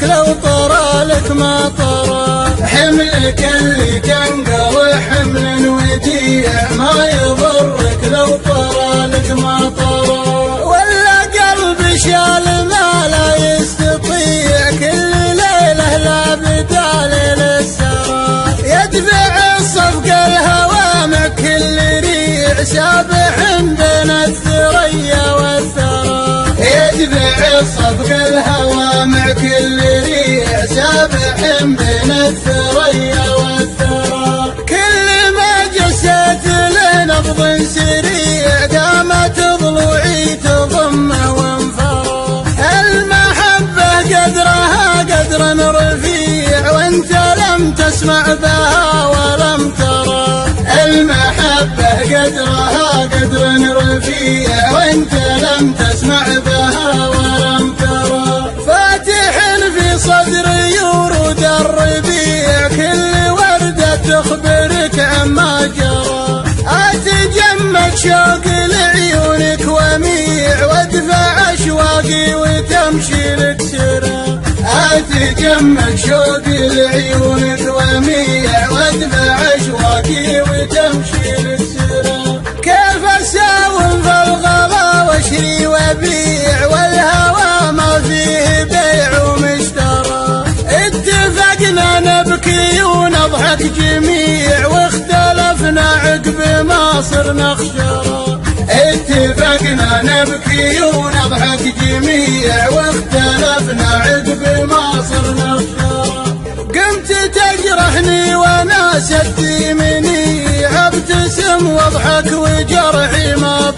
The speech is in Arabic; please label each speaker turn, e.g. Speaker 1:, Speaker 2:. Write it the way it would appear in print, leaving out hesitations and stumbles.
Speaker 1: برك لو طرى لك ما طرى. حملك اللي تنقل حمل وديع ما يضرك لو طرى لك ما طرى. ولا قلب شال ما لا يستطيع كل ليلة لا بدال للسرى. يدفع الصفق الهوى مع كل ريع سابح بين الثريا والثرى. يدفع الصفق الهوى مع كل ريع سابح بين الثريا والثرى. كل ما جسيت لنبض سريع قامت ضلوعي تضمه وانفرى. المحبة قدرها قدر رفيع وانت لم تسمع بها ولم ترى. المحبة قدرها قدر رفيع وانت لم تسمع بها ولم ترى. فاتح في صدري ورود الربيع كل وردة تخبرك عما جرى. أتجمد شوق لعيونك وميع وادفع أشواقي وتمشي لك سرى. أتجمد شوق لعيونك وميع وادفع أشواقي وتمشي لك سرى. كيف أساوم في الغلا واشري وبيع والهوى ما فيه بيع ومشترى. اتفقنا نبكي ونضحك جميع واختلفنا عقب ما صرنا خشرى. اتفقنا نبكي ونضحك جميع واختلفنا عقب ما صرنا خشرى. قمت تجرحني وانا سد يمني ابتسم واضحك وجرحي ما